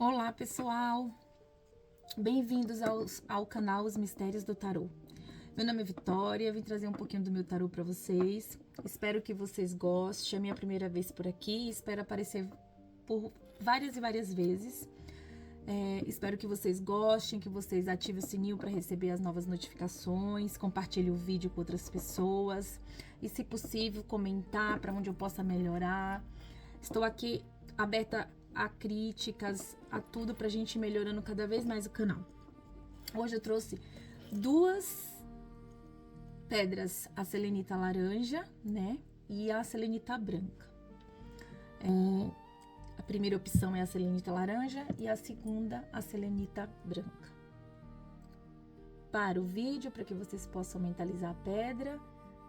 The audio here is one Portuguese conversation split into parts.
Olá, pessoal! Bem-vindos ao canal Os Mistérios do Tarô. Meu nome é Vitória, vim trazer um pouquinho do meu tarô para vocês. Espero que vocês gostem. É a minha primeira vez por aqui, espero aparecer por várias e várias vezes. Espero que vocês gostem, que vocês ativem o sininho para receber as novas notificações, compartilhem o vídeo com outras pessoas e, se possível, comentar para onde eu possa melhorar. Estou aqui aberta a críticas, a tudo pra gente ir melhorando cada vez mais o canal. Hoje eu trouxe duas pedras, a selenita laranja, né, e a selenita branca. A primeira opção é a selenita laranja e a segunda a selenita branca. Para o vídeo, para que vocês possam mentalizar a pedra,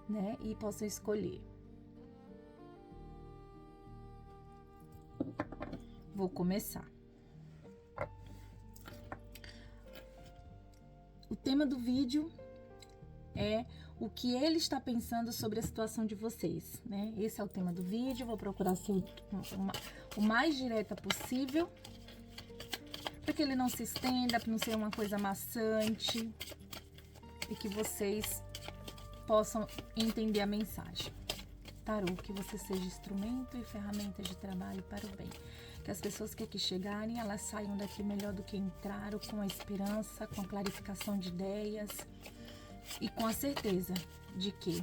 né, e possam escolher. Vou começar. O tema do vídeo é o que ele está pensando sobre a situação de vocês, né? Esse é o tema do vídeo. Vou procurar ser o mais direta possível, para que ele não se estenda, para não ser uma coisa maçante e que vocês possam entender a mensagem. Tarô, que você seja instrumento e ferramenta de trabalho para o bem. Que as pessoas que aqui chegarem, elas saiam daqui melhor do que entraram, com a esperança, com a clarificação de ideias e com a certeza de que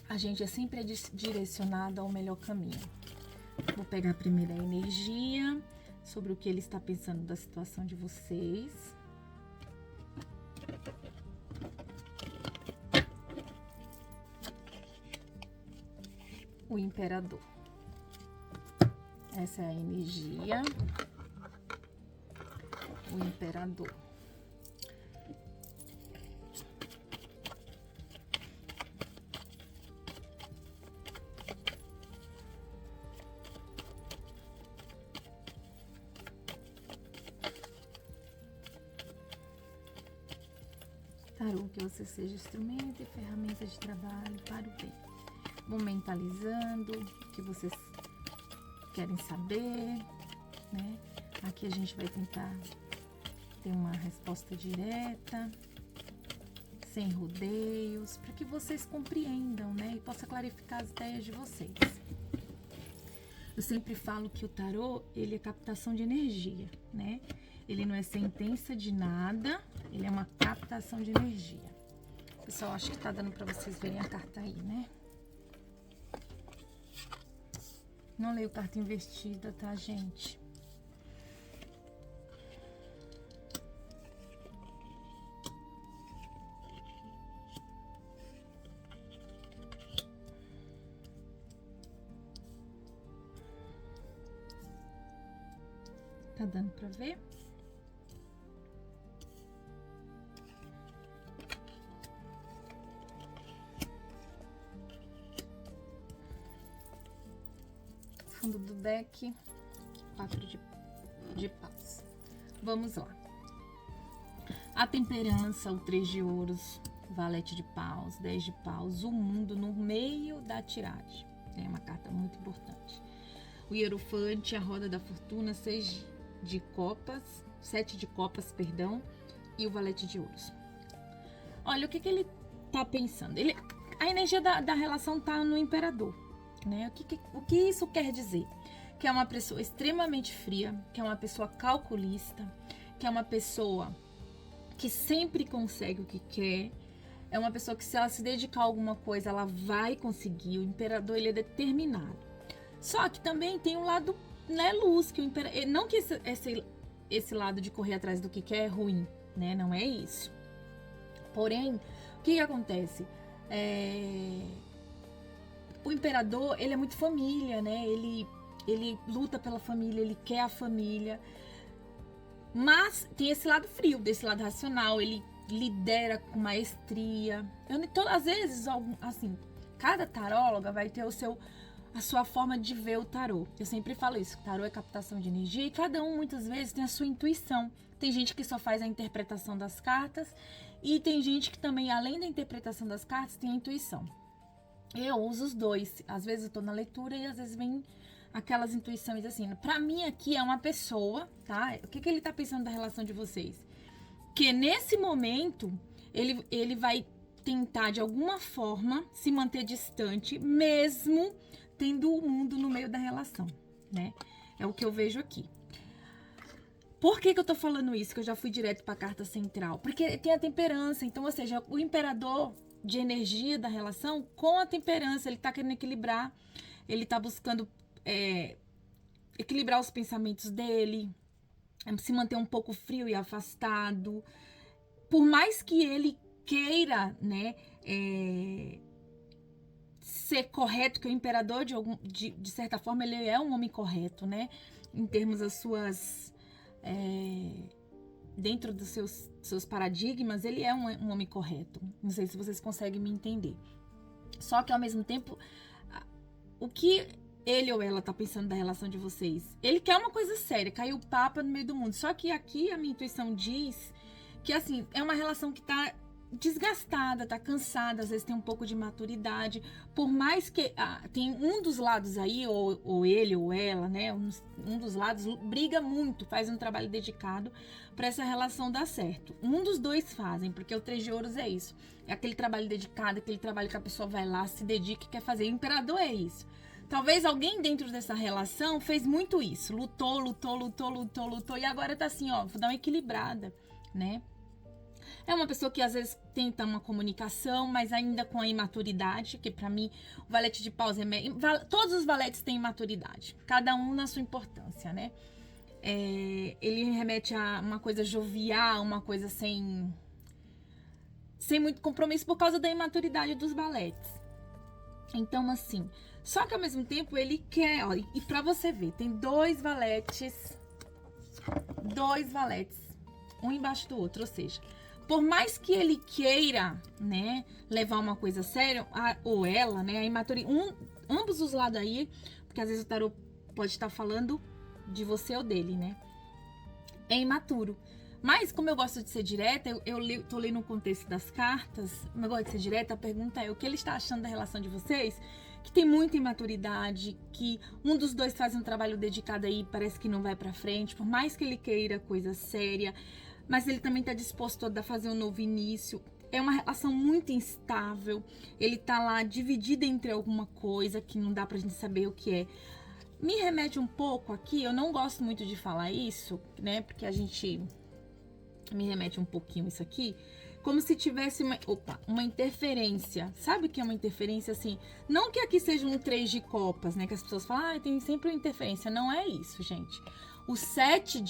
a gente é sempre direcionado ao melhor caminho. Vou pegar a primeira energia sobre o que ele está pensando da situação de vocês. O Imperador. Essa é a energia. O Imperador. Tarô, que você seja instrumento e ferramenta de trabalho para o bem. Vou mentalizando o que vocês querem saber, né? Aqui a gente vai tentar ter uma resposta direta, sem rodeios, para que vocês compreendam, né? E possa clarificar as ideias de vocês. Eu sempre falo que o tarô, ele é captação de energia, né? Ele não é sentença de nada, ele é uma captação de energia. Pessoal, acho que tá dando para vocês verem a carta aí, né? Não leio carta invertida, tá, gente? Tá dando pra ver? Fundo do deck, 4 de paus. Vamos lá. A temperança, o 3 de ouros, valete de paus, 10 de paus, o mundo no meio da tiragem. É uma carta muito importante. O hierofante, a roda da fortuna, 7 de copas, perdão, e o valete de ouros. Olha, o que ele tá pensando? A energia da relação tá no imperador. Né? O que isso quer dizer? Que é uma pessoa extremamente fria, que é uma pessoa calculista, que é uma pessoa que sempre consegue o que quer, é uma pessoa que, se ela se dedicar a alguma coisa, ela vai conseguir. O imperador, ele é determinado. Só que também tem um lado, né, luz, que o imperador, não que esse lado de correr atrás do que quer é ruim, né? Não é isso. Porém, o que acontece? O imperador, ele é muito família, né? Ele luta pela família, ele quer a família. Mas tem esse lado frio, desse lado racional, ele lidera com maestria. Às vezes, assim, cada taróloga vai ter a sua forma de ver o tarô. Eu sempre falo isso, tarô é captação de energia e cada um, muitas vezes, tem a sua intuição. Tem gente que só faz a interpretação das cartas e tem gente que também, além da interpretação das cartas, tem a intuição. Eu uso os dois. Às vezes eu tô na leitura e às vezes vem aquelas intuições assim. Pra mim aqui é uma pessoa, tá? O que ele tá pensando da relação de vocês? Que nesse momento ele vai tentar de alguma forma se manter distante, mesmo tendo o mundo no meio da relação, né? É o que eu vejo aqui. Por que eu tô falando isso? Que eu já fui direto pra carta central. Porque tem a temperança. Então, ou seja, o imperador de energia da relação com a temperança. Ele tá querendo equilibrar. Ele tá buscando equilibrar os pensamentos dele. Se manter um pouco frio e afastado. Por mais que ele queira, né, ser correto, que o imperador, de certa forma, ele é um homem correto, né? Em termos das suas... dentro dos seus paradigmas, ele é um homem correto. Não sei se vocês conseguem me entender. Só que, ao mesmo tempo, o que ele ou ela tá pensando da relação de vocês? Ele quer uma coisa séria, caiu o papa no meio do mundo. Só que aqui a minha intuição diz que, assim, é uma relação que tá desgastada, tá cansada, às vezes tem um pouco de maturidade, por mais que tem um dos lados aí, ou ele ou ela, né, um dos lados briga muito, faz um trabalho dedicado para essa relação dar certo. Um dos dois fazem, porque o 3 de ouros é isso, é aquele trabalho dedicado, aquele trabalho que a pessoa vai lá, se dedica e quer fazer. O imperador é isso. Talvez alguém dentro dessa relação fez muito isso, lutou, e agora tá assim, ó, vou dar uma equilibrada, né? É uma pessoa que às vezes tenta uma comunicação, mas ainda com a imaturidade, que pra mim o valete de paus todos os valetes têm imaturidade, cada um na sua importância, né? Ele remete a uma coisa jovial, uma coisa sem muito compromisso por causa da imaturidade dos valetes. Então, assim, só que ao mesmo tempo ele quer, ó, e pra você ver, tem dois valetes, um embaixo do outro, ou seja, por mais que ele queira, né, levar uma coisa séria, ou ela, né, a imaturidade, ambos os lados aí, porque às vezes o tarô pode estar falando de você ou dele, né, é imaturo. Mas, como eu gosto de ser direta, eu tô lendo o contexto das cartas, como eu gosto de ser direta, a pergunta é o que ele está achando da relação de vocês, que tem muita imaturidade, que um dos dois faz um trabalho dedicado aí, parece que não vai pra frente, por mais que ele queira coisa séria, mas ele também tá disposto a fazer um novo início. É uma relação muito instável, ele tá lá dividido entre alguma coisa que não dá pra gente saber o que é. Me remete um pouco aqui, eu não gosto muito de falar isso, né, porque a gente... me remete um pouquinho isso aqui, como se tivesse uma interferência. Sabe o que é uma interferência assim? Não que aqui seja um 3 de copas, né? Que as pessoas falam, tem sempre uma interferência. Não é isso, gente. O 7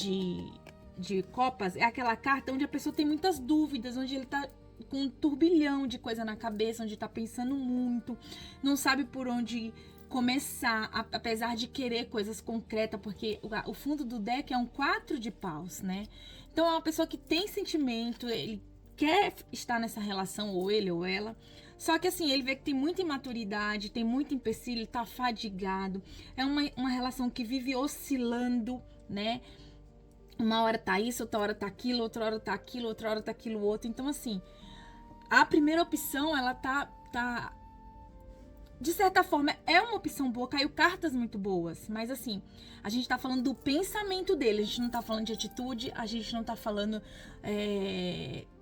de copas é aquela carta onde a pessoa tem muitas dúvidas, onde ele tá com um turbilhão de coisa na cabeça, onde tá pensando muito, não sabe por onde começar, apesar de querer coisas concretas, porque o fundo do deck é um 4 de paus, né? Então é uma pessoa que tem sentimento, ele quer estar nessa relação, ou ele ou ela, só que assim, ele vê que tem muita imaturidade, tem muito empecilho, ele tá fadigado, é uma relação que vive oscilando, né? Uma hora tá isso, outra hora tá aquilo, outra hora tá aquilo, outra hora tá aquilo outro. Então assim, a primeira opção, ela tá de certa forma, é uma opção boa, caiu cartas muito boas, mas assim, a gente tá falando do pensamento dele, a gente não tá falando de atitude, a gente não tá falando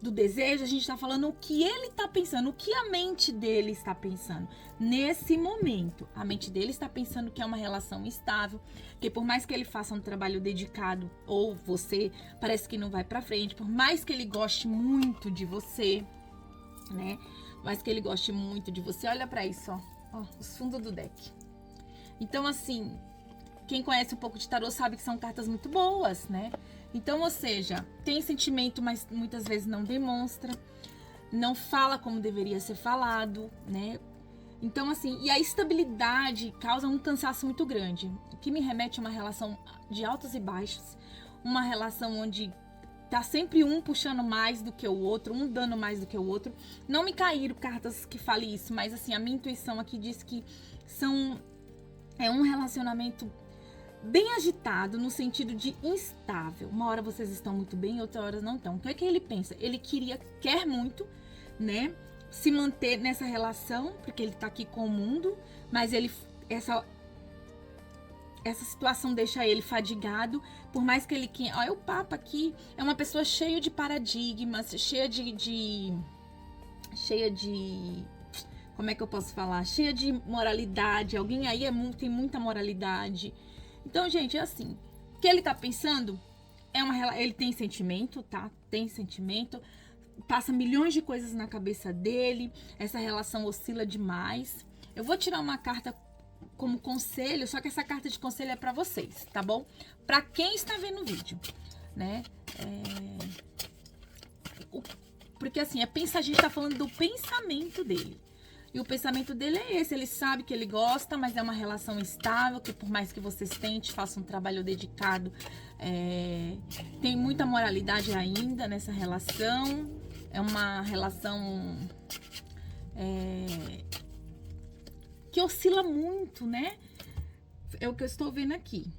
do desejo, a gente tá falando o que ele tá pensando, o que a mente dele está pensando. Nesse momento, a mente dele está pensando que é uma relação estável, que por mais que ele faça um trabalho dedicado, ou você, parece que não vai pra frente, por mais que ele goste muito de você, né, mas que ele goste muito de você, olha pra isso, ó. Ó, os fundos do deck. Então, assim, quem conhece um pouco de tarô sabe que são cartas muito boas, né? Então, ou seja, tem sentimento, mas muitas vezes não demonstra, não fala como deveria ser falado, né? Então, assim, e a estabilidade causa um cansaço muito grande, o que me remete a uma relação de altos e baixos, uma relação onde tá sempre um puxando mais do que o outro, um dando mais do que o outro. Não me caíram cartas que falem isso, mas assim, a minha intuição aqui diz que é um relacionamento bem agitado, no sentido de instável. Uma hora vocês estão muito bem, outra hora não estão. O que é que ele pensa? Ele quer muito, né, se manter nessa relação, porque ele tá aqui com o mundo, mas essa situação deixa ele fadigado, por mais que ele... Olha o Papa aqui, é uma pessoa cheia de paradigmas, cheia de como é que eu posso falar? Cheia de moralidade. Alguém aí tem muita moralidade. Então, gente, é assim. O que ele tá pensando ele tem sentimento, tá? Tem sentimento. Passa milhões de coisas na cabeça dele. Essa relação oscila demais. Eu vou tirar uma carta como conselho, só que essa carta de conselho é pra vocês, tá bom? Pra quem está vendo o vídeo, né? Porque assim, a gente tá falando do pensamento dele. E o pensamento dele é esse, ele sabe que ele gosta, mas é uma relação estável, que por mais que vocês tentem, façam um trabalho dedicado, tem muita moralidade ainda nessa relação. É uma relação que oscila muito, né? É o que eu estou vendo aqui.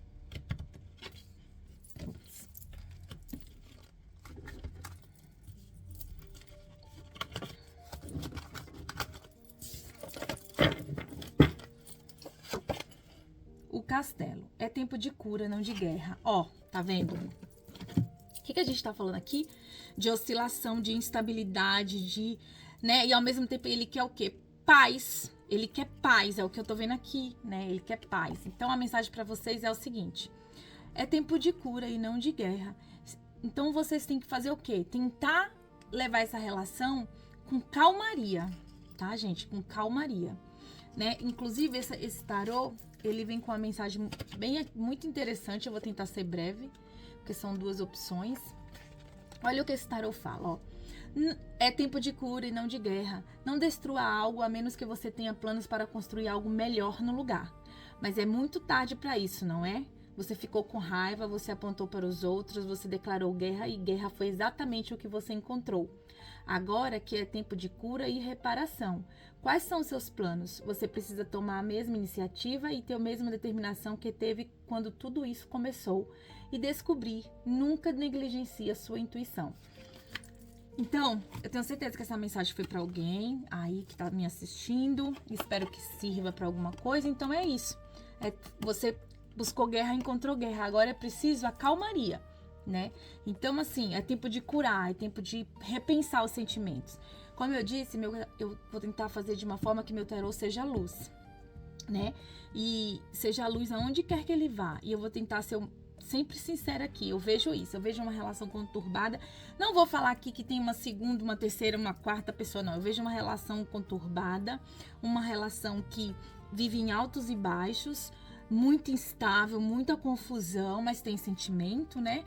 Castelo. É tempo de cura, não de guerra. Ó, tá vendo? O que a gente tá falando aqui? De oscilação, de instabilidade, né? E ao mesmo tempo ele quer o quê? Paz. Ele quer paz, é o que eu tô vendo aqui, né? Ele quer paz. Então a mensagem pra vocês é o seguinte: é tempo de cura e não de guerra. Então vocês têm que fazer o quê? Tentar levar essa relação com calmaria, tá, gente? Com calmaria, né? Inclusive esse tarô, ele vem com uma mensagem muito interessante. Eu vou tentar ser breve, porque são duas opções. Olha o que esse tarô fala, ó. É tempo de cura e não de guerra. Não destrua algo a menos que você tenha planos para construir algo melhor no lugar. Mas é muito tarde para isso, não é? Você ficou com raiva, você apontou para os outros, você declarou guerra e guerra foi exatamente o que você encontrou. Agora que é tempo de cura e reparação. Quais são os seus planos? Você precisa tomar a mesma iniciativa e ter a mesma determinação que teve quando tudo isso começou. E descobrir, nunca negligencie a sua intuição. Então, eu tenho certeza que essa mensagem foi para alguém aí que tá me assistindo. Espero que sirva para alguma coisa. Então é isso. Você buscou guerra, encontrou guerra. Agora é preciso a calmaria, né? Então, assim, é tempo de curar, é tempo de repensar os sentimentos. Como eu disse, eu vou tentar fazer de uma forma que meu tarô seja luz, né? E seja luz aonde quer que ele vá. E eu vou tentar ser sempre sincera aqui. Eu vejo isso, eu vejo uma relação conturbada. Não vou falar aqui que tem uma segunda, uma terceira, uma quarta pessoa, não. Eu vejo uma relação conturbada, uma relação que vive em altos e baixos, muito instável, muita confusão, mas tem sentimento, né?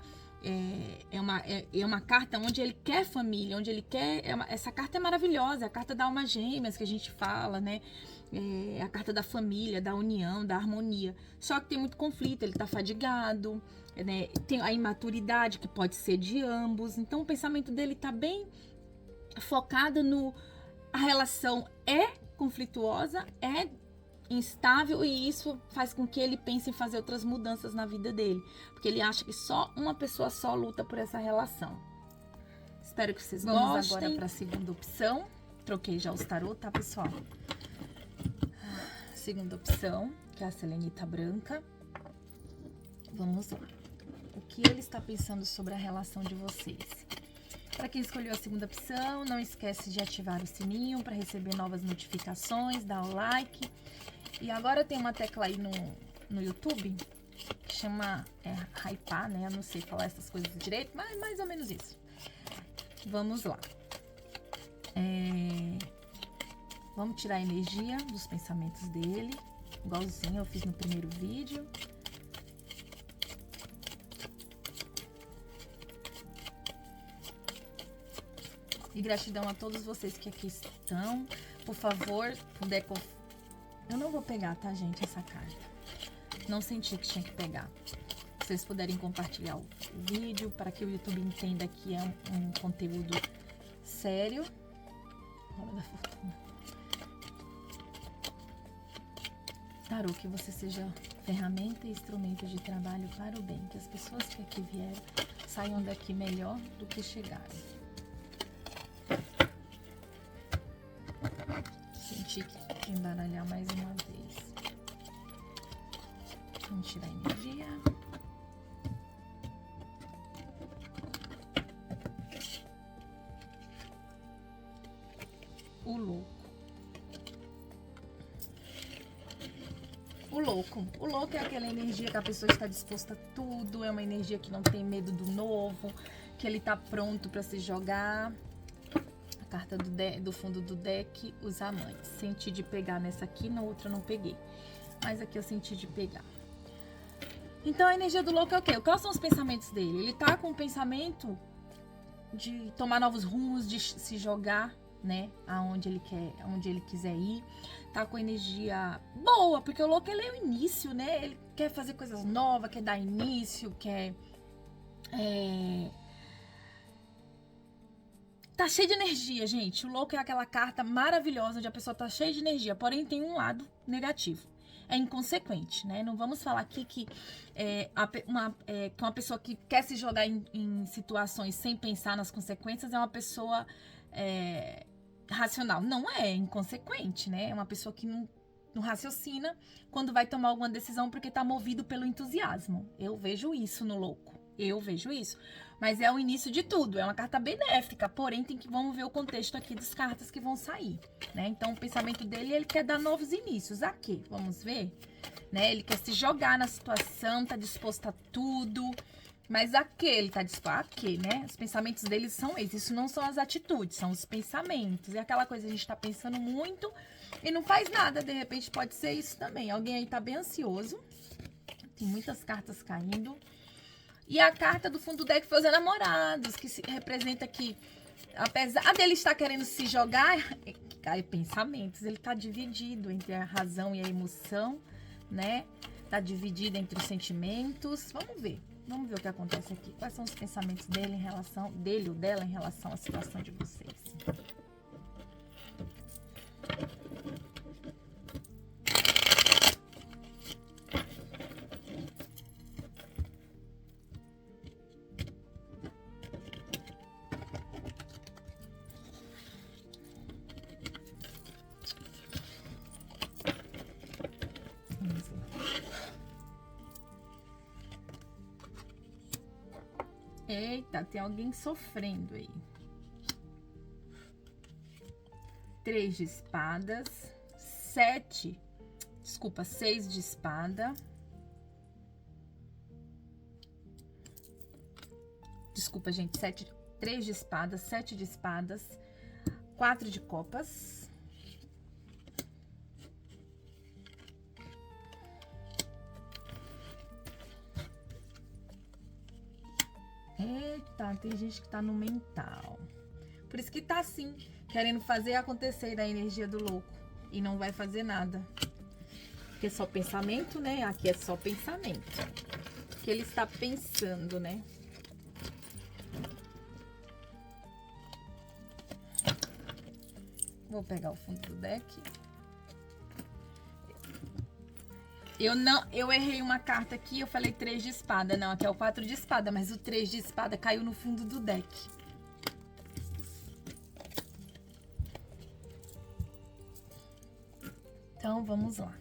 É uma carta onde ele quer família, onde ele quer... essa carta é maravilhosa, é a carta da alma gêmeas que a gente fala, né? É a carta da família, da união, da harmonia. Só que tem muito conflito, ele tá fadigado, né? Tem a imaturidade que pode ser de ambos. Então o pensamento dele tá bem focado no... A relação é conflituosa, é instável, e isso faz com que ele pense em fazer outras mudanças na vida dele, porque ele acha que só uma pessoa só luta por essa relação. Espero que vocês gostem. Vamos agora para a segunda opção. Troquei já os tarô, tá, pessoal? Segunda opção, que é a selenita branca. Vamos lá. O que ele está pensando sobre a relação de vocês? Para quem escolheu a segunda opção, não esquece de ativar o sininho para receber novas notificações, dar o like. E agora tem uma tecla aí no YouTube que chama hypar, né? Eu não sei falar essas coisas direito, mas mais ou menos isso. Vamos lá. Vamos tirar a energia dos pensamentos dele, igualzinho eu fiz no primeiro vídeo. E gratidão a todos vocês que aqui estão. Por favor, puder... Eu não vou pegar, tá, gente, essa carta. Não senti que tinha que pegar. Se vocês puderem compartilhar o vídeo para que o YouTube entenda que é um conteúdo sério. Roda da fortuna. Tarô, que você seja ferramenta e instrumento de trabalho para o bem. Que as pessoas que aqui vieram saiam daqui melhor do que chegaram. Senti que embaralhar mais uma vez. Vamos tirar a energia. O louco. O louco é aquela energia que a pessoa está disposta a tudo, é uma energia que não tem medo do novo, que ele tá pronto para se jogar. A carta do fundo do deck, os amantes. Senti de pegar nessa aqui, na outra eu não peguei. Mas aqui eu senti de pegar. Então a energia do louco é o quê? Quais são os pensamentos dele? Ele tá com o pensamento de tomar novos rumos, de se jogar, né, aonde ele quer, aonde ele quiser ir, tá com energia boa, porque o louco ele é o início, né, ele quer fazer coisas novas, quer dar início, quer tá cheio de energia, gente. O louco é aquela carta maravilhosa onde a pessoa tá cheia de energia, porém tem um lado negativo. É inconsequente, né? Não vamos falar aqui que uma pessoa que quer se jogar em situações sem pensar nas consequências é uma pessoa racional. Não é inconsequente, né? É uma pessoa que não raciocina quando vai tomar alguma decisão porque tá movido pelo entusiasmo. Eu vejo isso no louco. Eu vejo isso. Mas é o início de tudo. É uma carta benéfica. Porém, vamos ver o contexto aqui das cartas que vão sair, né? Então, o pensamento dele, ele quer dar novos inícios. A quê? Vamos ver? Né? Ele quer se jogar na situação, tá disposto a tudo. Mas a quê? Ele tá disposto a quê, né? Os pensamentos dele são esses. Isso não são as atitudes, são os pensamentos. É aquela coisa que a gente tá pensando muito e não faz nada. De repente, pode ser isso também. Alguém aí tá bem ansioso. Tem muitas cartas caindo. E a carta do fundo do deck foi os enamorados, que representa que, apesar dele estar querendo se jogar, cai pensamentos, ele tá dividido entre a razão e a emoção, né? Tá dividido entre os sentimentos. Vamos ver o que acontece aqui. Quais são os pensamentos dele ou dela em relação à situação de vocês? Eita, tem alguém sofrendo aí. 3 de espadas. 6 de espada. Desculpa, gente. 3 de espadas, 7 de espadas. 4 de copas. Eita, tem gente que tá no mental. Por isso que tá assim, querendo fazer acontecer da energia do louco. E não vai fazer nada. Porque é só pensamento, né? Aqui é só pensamento. O que ele está pensando, né? Vou pegar o fundo do deck. Eu errei uma carta aqui, eu falei 3 de espada. Não, aqui é o 4 de espada, mas o 3 de espada caiu no fundo do deck. Então, vamos lá.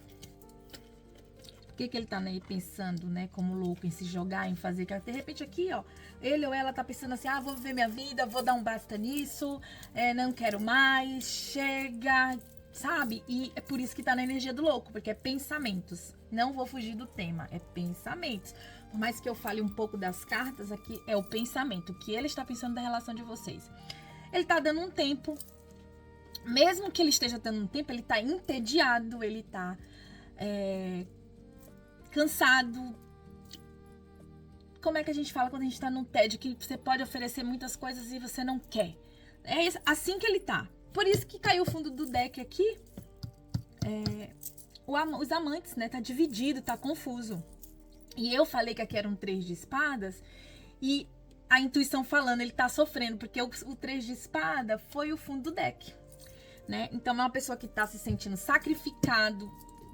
O que ele tá aí pensando, né, como louco, em se jogar, em fazer... De repente aqui, ó, ele ou ela tá pensando assim, vou viver minha vida, vou dar um basta nisso, não quero mais, chega... Sabe? E é por isso que tá na energia do louco, porque é pensamentos. Não vou fugir do tema, é pensamentos. Por mais que eu fale um pouco das cartas, aqui é o pensamento, o que ele está pensando da relação de vocês. Ele tá dando um tempo, mesmo que ele esteja dando um tempo, ele tá entediado, ele tá cansado. Como é que a gente fala quando a gente tá num tédio, que você pode oferecer muitas coisas e você não quer? É assim que ele tá. Por isso que caiu o fundo do deck aqui. Os amantes, né? Tá dividido, tá confuso. E eu falei que aqui era um 3 de espadas. E a intuição falando, ele tá sofrendo. Porque o 3 de espada foi o fundo do deck, né? Então é uma pessoa que tá se sentindo sacrificado.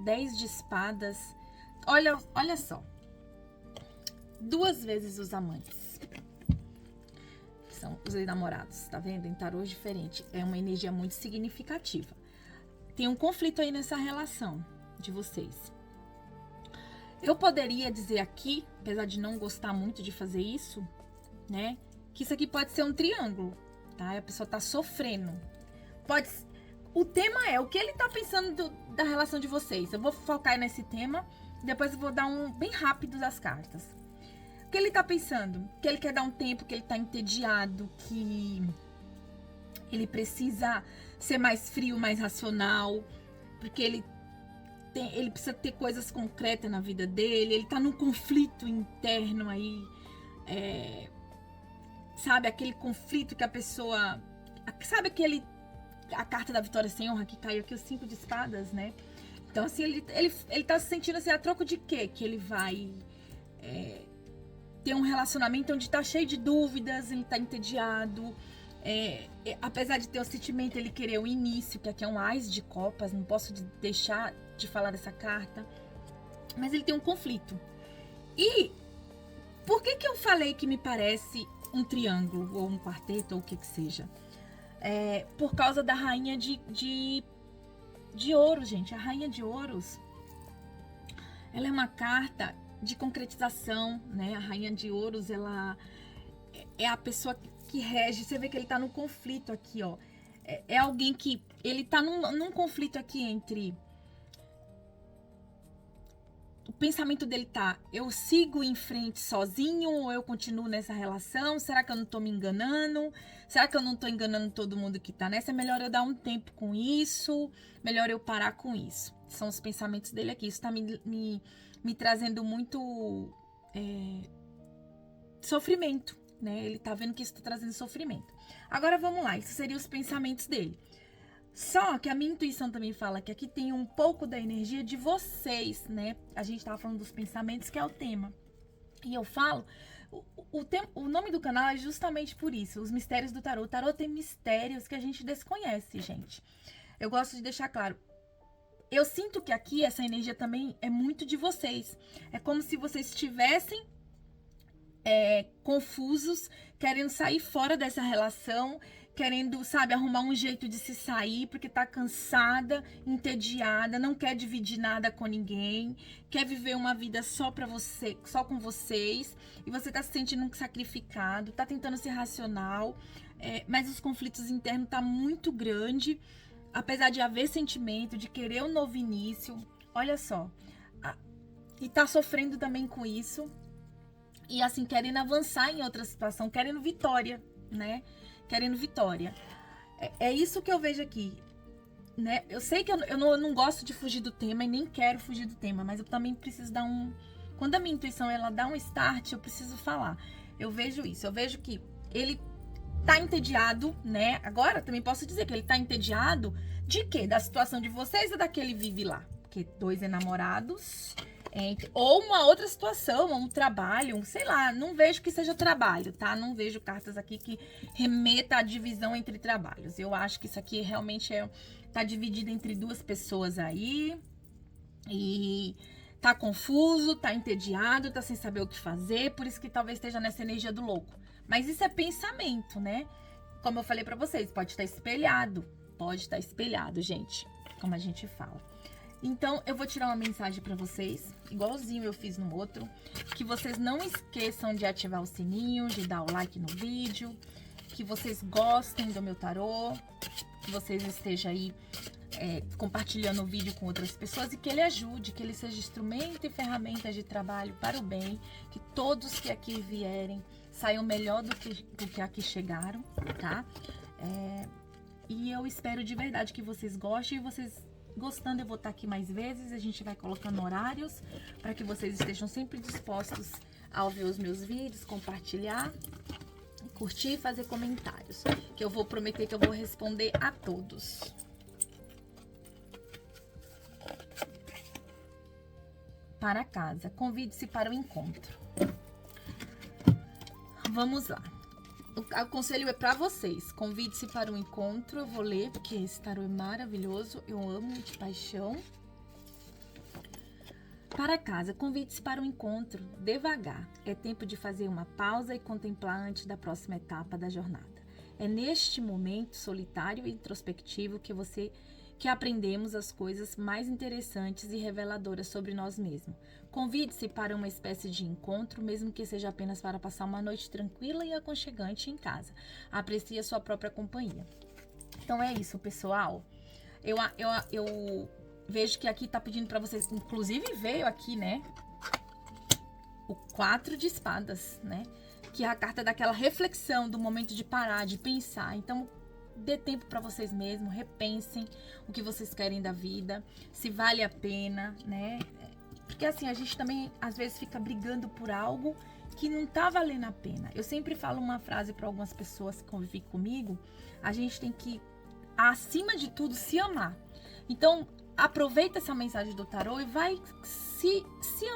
10 de espadas. Olha só. 2 vezes os amantes. São os enamorados, tá vendo? Em tarôs diferente. É uma energia muito significativa. Tem um conflito aí nessa relação de vocês. Eu poderia dizer aqui, apesar de não gostar muito de fazer isso, né? Que isso aqui pode ser um triângulo, tá? A pessoa tá sofrendo. O tema é o que ele tá pensando da relação de vocês. Eu vou focar nesse tema, depois eu vou dar um bem rápido das cartas. O que ele tá pensando? Que ele quer dar um tempo, que ele tá entediado, que ele precisa ser mais frio, mais racional, porque ele precisa ter coisas concretas na vida dele, ele tá num conflito interno aí, sabe, aquele conflito que a pessoa, sabe a carta da vitória sem honra que caiu aqui, o 5 de espadas, né? Então, assim, ele tá se sentindo assim, a troco de quê? Que ele vai ter um relacionamento onde tá cheio de dúvidas, ele tá entediado, apesar de ter o sentimento, ele querer o início, que aqui é um Ás de Copas, não posso deixar de falar dessa carta, mas ele tem um conflito. E por que eu falei que me parece um triângulo, ou um quarteto, ou o que seja? Por causa da rainha de ouros, gente. A rainha de ouros, ela é uma carta de concretização, né? A rainha de ouros, ela é a pessoa que rege. Você vê que ele tá num conflito aqui, ó. É alguém que, ele tá num conflito aqui entre... O pensamento dele tá, eu sigo em frente sozinho ou eu continuo nessa relação? Será que eu não tô me enganando? Será que eu não tô enganando todo mundo que tá nessa? É melhor eu dar um tempo com isso, melhor eu parar com isso. São os pensamentos dele aqui. Isso tá me trazendo muito sofrimento, né? Ele tá vendo que isso tá trazendo sofrimento. Agora vamos lá, isso seriam os pensamentos dele. Só que a minha intuição também fala que aqui tem um pouco da energia de vocês, né? A gente tava falando dos pensamentos, que é o tema. E eu falo, o nome do canal é justamente por isso, os mistérios do tarô. O tarô tem mistérios que a gente desconhece, gente. Eu gosto de deixar claro. Eu sinto que aqui essa energia também é muito de vocês. É como se vocês estivessem confusos, querendo sair fora dessa relação, querendo, sabe, arrumar um jeito de se sair, porque tá cansada, entediada, não quer dividir nada com ninguém, quer viver uma vida só pra você, só com vocês, e você tá se sentindo sacrificado, tá tentando ser racional, mas os conflitos internos tá muito grande, apesar de haver sentimento, de querer um novo início, olha só, e tá sofrendo também com isso, e assim, querendo avançar em outra situação, querendo vitória, né? Querendo vitória. É isso que eu vejo aqui, né? Eu sei que eu não gosto de fugir do tema e nem quero fugir do tema, mas eu também preciso dar um... Quando a minha intuição, ela dá um start, eu preciso falar. Eu vejo isso, eu vejo que ele tá entediado, né? Agora, também posso dizer que ele tá entediado de quê? Da situação de vocês ou da que ele vive lá? Porque 2 enamorados... ou uma outra situação, um trabalho, sei lá, não vejo que seja trabalho, tá? Não vejo cartas aqui que remeta à divisão entre trabalhos. Eu acho que isso aqui realmente tá dividido entre 2 pessoas aí e tá confuso, tá entediado, tá sem saber o que fazer, por isso que talvez esteja nessa energia do louco. Mas isso é pensamento, né? Como eu falei pra vocês, pode estar espelhado, gente, como a gente fala. Então, eu vou tirar uma mensagem pra vocês, igualzinho eu fiz no outro, que vocês não esqueçam de ativar o sininho, de dar o like no vídeo, que vocês gostem do meu tarô, que vocês estejam aí compartilhando o vídeo com outras pessoas e que ele ajude, que ele seja instrumento e ferramenta de trabalho para o bem, que todos que aqui vierem saiam melhor do que aqui chegaram, tá? E eu espero de verdade que vocês gostem e vocês... Gostando, eu vou estar aqui mais vezes, a gente vai colocando horários para que vocês estejam sempre dispostos a ver os meus vídeos, compartilhar, curtir e fazer comentários, que eu vou prometer que eu vou responder a todos. Para casa, convide-se para o encontro. Vamos lá. O conselho é para vocês. Convide-se para um encontro. Eu vou ler, porque esse tarô é maravilhoso. Eu amo de paixão. Para casa, convide-se para um encontro devagar. É tempo de fazer uma pausa e contemplar antes da próxima etapa da jornada. É neste momento solitário e introspectivo que você que aprendemos as coisas mais interessantes e reveladoras sobre nós mesmos. Convide-se para uma espécie de encontro, mesmo que seja apenas para passar uma noite tranquila e aconchegante em casa. Aprecie a sua própria companhia. Então é isso, pessoal. Eu vejo que aqui tá pedindo para vocês, inclusive veio aqui, né, o 4 de espadas, né, que é a carta daquela reflexão, do momento de parar, de pensar. Então, dê tempo para vocês mesmos, repensem o que vocês querem da vida, se vale a pena, né? Porque assim, a gente também às vezes fica brigando por algo que não tá valendo a pena. Eu sempre falo uma frase para algumas pessoas que convivem comigo: a gente tem que, acima de tudo, se amar. Então, aproveita essa mensagem do tarô e vai se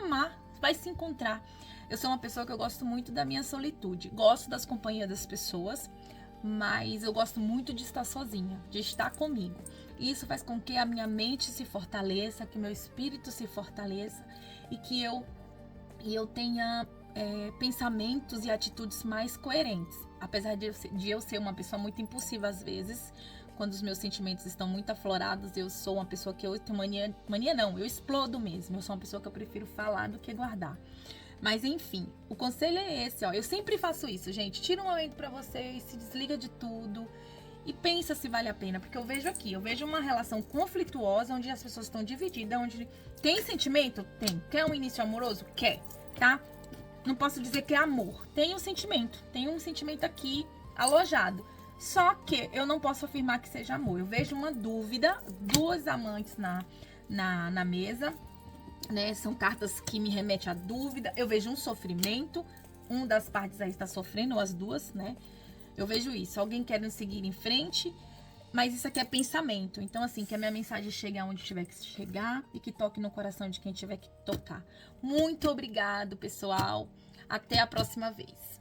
amar, vai se encontrar. Eu sou uma pessoa que eu gosto muito da minha solitude, gosto das companhias das pessoas, mas eu gosto muito de estar sozinha, de estar comigo. E isso faz com que a minha mente se fortaleça, que meu espírito se fortaleça e que eu tenha pensamentos e atitudes mais coerentes. Apesar de eu ser uma pessoa muito impulsiva às vezes, quando os meus sentimentos estão muito aflorados, eu sou uma pessoa que eu tenho mania não, eu explodo mesmo. Eu sou uma pessoa que eu prefiro falar do que guardar. Mas enfim, o conselho é esse, ó. Eu sempre faço isso, gente. Tira um momento pra você, se desliga de tudo e pensa se vale a pena. Porque eu vejo uma relação conflituosa, onde as pessoas estão divididas, onde tem sentimento? Tem. Quer um início amoroso? Quer, tá? Não posso dizer que é amor. Tem um sentimento aqui alojado. Só que eu não posso afirmar que seja amor. Eu vejo uma dúvida, duas amantes na mesa, né? São cartas que me remetem à dúvida. Eu vejo um sofrimento, um das partes aí está sofrendo, ou as duas, né? Eu vejo isso, alguém querendo seguir em frente, mas isso aqui é pensamento. Então, assim, que a minha mensagem chegue aonde tiver que chegar e que toque no coração de quem tiver que tocar. Muito obrigado, pessoal. Até a próxima vez.